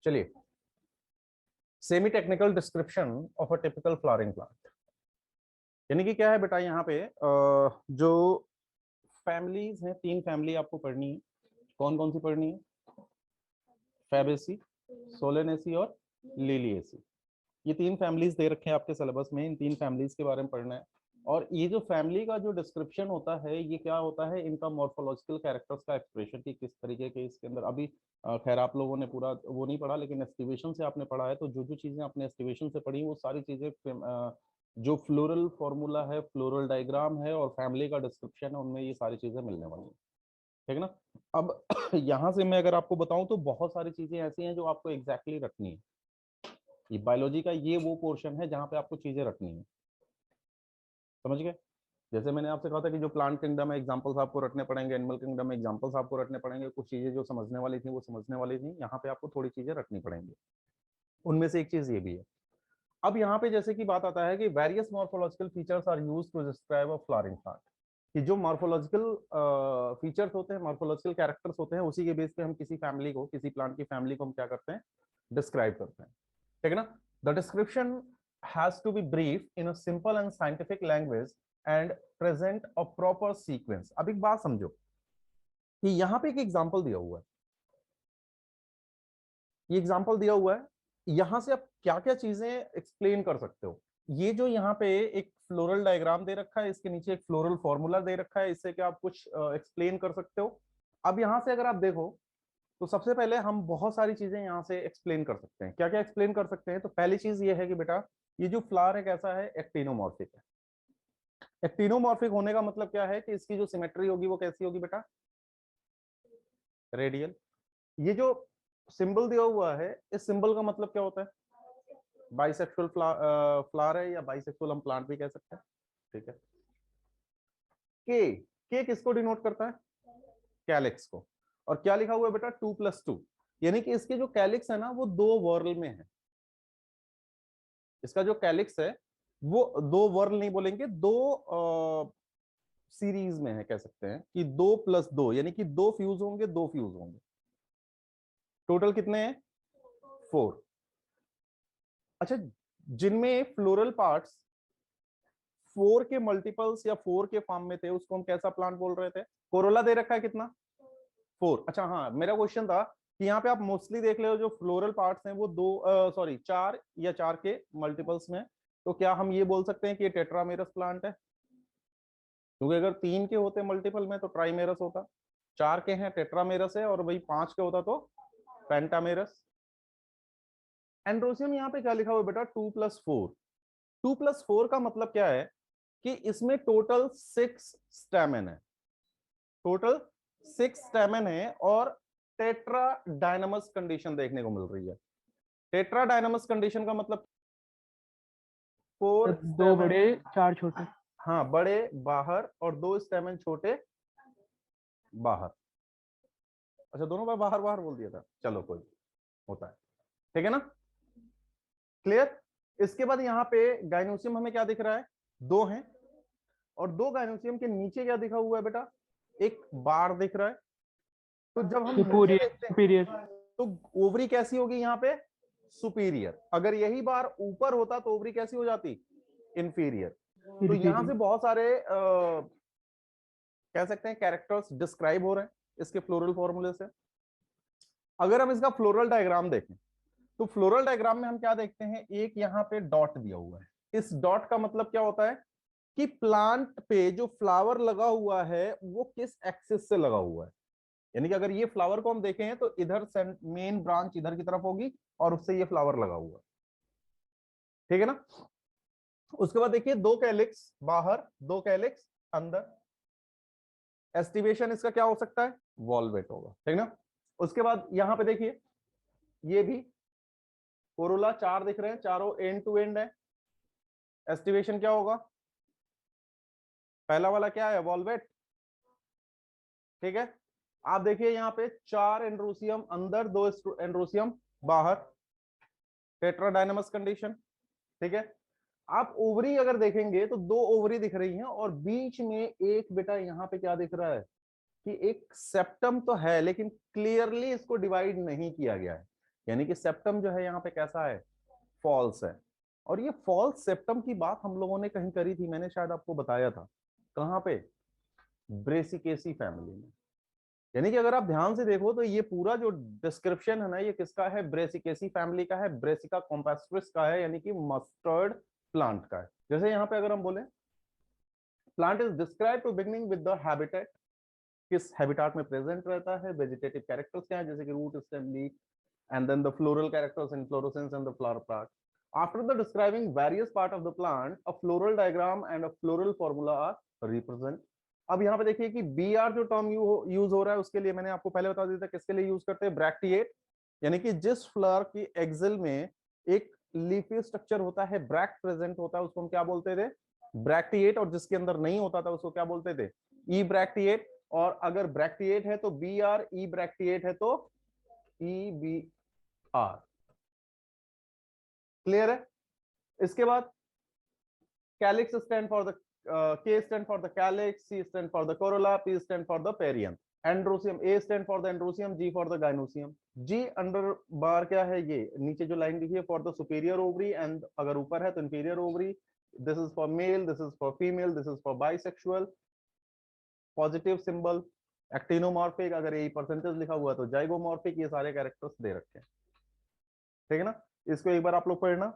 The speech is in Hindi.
चलिए, semi technical description of a typical flowering plant. यानी कि क्या है बेटा, यहाँ पे जो फैमिलीज हैं, 3 फैमिली आपको पढ़नी है। कौन कौन सी पढ़नी है? फैबेसी, सोलेनेसी और लिलिएसी। ये 3 फैमिलीज दे रखे हैं आपके सिलेबस में। इन 3 फैमिलीज के बारे में पढ़ना है। और ये जो फैमिली का जो डिस्क्रिप्शन होता है, ये क्या होता है? इनका मॉर्फोलॉजिकल कैरेक्टर्स का एक्सप्रेशन की किस तरीके के इसके अंदर। अभी खैर आप लोगों ने पूरा वो नहीं पढ़ा, लेकिन एस्टिवेशन से आपने पढ़ा है। तो जो जो चीजें आपने एस्टिवेशन से पढ़ी, वो सारी चीजें जो फ्लोरल फॉर्मूला है, फ्लोरल डायग्राम है और फैमिली का डिस्क्रिप्शन है, उनमें ये सारी चीजें मिलने वाली है। ठीक है ना? अब यहाँ से मैं अगर आपको बताऊं तो बहुत सारी चीजें ऐसी हैं जो आपको एग्जैक्टली रखनी है। ये बायोलॉजी का ये वो पोर्शन है जहाँ पे आपको चीजें रखनी है। समझ गए? जैसे मैंने आपसे कहा था कि जो प्लांट किंगडम है, एग्जांपल्स आपको रटने पड़ेंगे। एनिमल किंगडम में एग्जांपल्स आपको रटने पड़ेंगे। कुछ चीजें जो समझने वाली थी वो समझने वाली थी, यहाँ पे आपको थोड़ी चीजें रखनी पड़ेंगी। उनमें से एक चीज ये भी है। अब यहाँ पे जैसे कि बात आता है कि various morphological features are used to describe a flowering plant. कि जो मॉर्फोलॉजिकल फीचर्स होते हैं, मॉर्फोलॉजिकल कैरेक्टर्स होते हैं, उसी के बेस पे हम किसी फैमिली को, किसी प्लांट की फैमिली को हम क्या करते हैं? डिस्क्राइब करते हैं। ठीक है ना? The description has to be brief in a simple and scientific language and present a proper sequence. अब एक बात समझो कि यहाँ पे एक एग्जांपल दिया हुआ है। ये एग्जांपल दिया हुआ है, यहां से आप क्या क्या चीजें एक्सप्लेन कर सकते हो। ये जो यहाँ पे एक फ्लोरल डायग्राम दे रखा है, इसके नीचे एक फ्लोरल फॉर्मूला दे रखा है, इससे क्या आप कुछ एक्सप्लेन कर सकते हो। अब यहां से अगर आप देखो तो सबसे पहले हम बहुत सारी चीजें यहाँ से एक्सप्लेन कर सकते हैं। क्या क्या एक्सप्लेन कर सकते हैं? तो पहली चीज ये है कि बेटा, ये जो फ्लावर है कैसा है? एक्टिनोमॉर्फिक है। एक्टिनोमॉर्फिक होने का मतलब क्या है? कि इसकी जो सिमेट्री होगी वो कैसी होगी बेटा? रेडियल। ये जो सिंबल दिया हुआ है, इस सिंबल का मतलब क्या होता है? बाइसेक्सुअल फ्लावर है, या बाइसेक्सुअल हम प्लांट भी कह सकते हैं। ठीक है। के किसको डिनोट करता है? कैलिक्स को। और क्या लिखा हुआ है बेटा? 2+2। यानी कि इसके जो कैलिक्स है ना, वो 2 वर्ल में है। इसका जो कैलिक्स है वो 2 वर्ल नहीं बोलेंगे, 2 सीरीज में है, कह सकते हैं कि 2+2, यानी कि 2 फ्यूज होंगे, 2 फ्यूज होंगे। टोटल कितने हैं? 4। अच्छा, जिनमें फ्लोरल पार्ट्स 4 के मल्टीपल्स या 4 के फॉर्म में थे, उसको हम कैसा प्लांट बोल रहे थे? कोरोला दे रखा है कितना? 4। अच्छा हाँ, मेरा क्वेश्चन था कि यहाँ पे आप मोस्टली देख ले, जो फ्लोरल पार्ट्स हैं वो 4 या 4 के मल्टीपल्स में। तो क्या हम ये बोल सकते हैं कि ये टेट्रामेरस प्लांट है? क्योंकि अगर 3 के होते मल्टीपल में तो ट्राइमेरस होता, 4 के हैं टेट्रामेरस है, और वही 5 के होता तो पेंटामेरस। एंड्रोसियम यहाँ पे क्या लिखा हुआ है बेटा? 2+4। 2+4 का मतलब क्या है? कि इसमें टोटल 6 स्टेमेन है। टोटल 6 स्टेमेन है, और टेट्रा डायनामस कंडीशन देखने को मिल रही है। टेट्रा डायनामस कंडीशन का मतलब 4 2 बड़े 4 छोटे। हाँ, बड़े बाहर और 2 स्टेमेन छोटे बाहर। अच्छा, दोनों बार बाहर बाहर बोल दिया था, चलो कोई होता है। ठीक है ना? क्लियर? इसके बाद यहाँ पे गाइनोसियम हमें क्या दिख रहा है? 2 हैं, और 2 गाइनोसियम के नीचे क्या दिखा हुआ है बेटा? एक बार दिख रहा है। तो जब हम नीचे देखते हैं सुपीरियर। तो ओवरी कैसी होगी यहाँ पे? सुपीरियर। अगर यही बार ऊपर होता तो ओवरी कैसी हो जाती? इंफीरियर। तो यहां से बहुत सारे कह सकते हैं कैरेक्टर्स डिस्क्राइब हो रहे हैं इसके फ्लोरल फॉर्मूले से। अगर हम इसका फ्लोरल डायग्राम देखें तो फ्लोरल डायग्राम में हम क्या देखते हैं? एक यहाँ पे डॉट दिया हुआ है। इस डॉट का मतलब क्या होता है? कि प्लांट पे जो फ्लावर लगा हुआ है वो किस एक्सिस से लगा हुआ है। यानी कि अगर ये फ्लावर को हम देखें तो इधर मेन ब्रांच इधर की तरफ होगी, और उससे ये फ्लावर लगा हुआ है। ठीक है ना? उसके बाद देखिए, 2 कैलिक्स बाहर, 2 कैलिक्स अंदर। एस्टिवेशन इसका क्या हो सकता है? वॉल्वेट होगा। ठीक ना? उसके बाद यहां पे देखिए, ये भी कोरोला 4 दिख रहे हैं, चारों एंड टू एंड है। एस्टिवेशन क्या होगा? पहला वाला क्या है? वॉल्वेट। ठीक है? आप देखिए यहाँ पे 4 एंड्रोसियम अंदर, 2 एंड्रोसियम बाहर, टेट्राडायनामस कंडीशन। ठीक है? आप ओवरी अगर देखेंगे तो 2 ओवरी दिख रही हैं, और बीच में एक बेटा यहाँ पे क्या दिख रहा है? कि एक सेप्टम तो है, लेकिन क्लियरली इसको डिवाइड नहीं किया गया है। यानी कि सेप्टम जो है यहाँ पे कैसा है, फॉल्स है। और ये फॉल्स सेप्टम की बात हम लोगों ने कहीं करी थी, मैंने शायद आपको बताया था, कहाँ पे, ब्रेसिकेसी फैमिली में। यानी कि अगर आप ध्यान से देखो तो ये पूरा जो डिस्क्रिप्शन है ना, ये किसका है, ब्रेसिकेसी फैमिली का है, ब्रेसिका कॉम्पेस्ट्रिस का है, यानी कि मस्टर्ड प्लांट का है। जैसे यहाँ पे अगर हम बोले, plant is describe to beginning with the habitat, किस हैबिटेट में प्रेजेंट रहता है, वेजिटेटिव कैरेक्टर्स क्या है, जैसे कि root, stem, leaf, and then the floral characters, inflorescence and the flower part. After the describing various part of the plant, a floral diagram and a floral formula are represent. अब यहाँ पे देखिए कि बी आर जो टर्म यूज हो रहा है, उसके लिए मैंने आपको पहले बता दिया था किसके लिए यूज करते हैं, ब्रैक्टिएट, यानी कि जिस फ्लावर की एक्सिल में एक लीफी स्ट्रक्चर होता है, ब्रैक्ट प्रेजेंट होता है, उसको हम क्या बोलते थे, ब्रैक्टिएट, और जिसके अंदर नहीं होता था उसको क्या बोलते थे, ई ब्रैक्टिएट। और अगर ब्रैक्टिएट है तो बी आर, ई ब्रैक्टिएट है तो ई बी आर। क्लियर है। इसके बाद calyx stand for the, K stand for the calyx, C stand for the corolla, P stand for the perianth, androecium, A stand for the androecium, G for the gynoecium. G under bar क्या है, ये नीचे जो लाइन लिखी है, for the superior ovary, and अगर ऊपर है तो inferior ovary. This is for male, this is for female, this is for bisexual. Positive symbol actinomorphic, अगर यही परसेंटेज लिखा हुआ तो जाइगोमॉर्फिक, ये सारे कैरेक्टर्स दे रखे हैं। ठीक है ना, इसको एक बार आप लोग पढ़ना।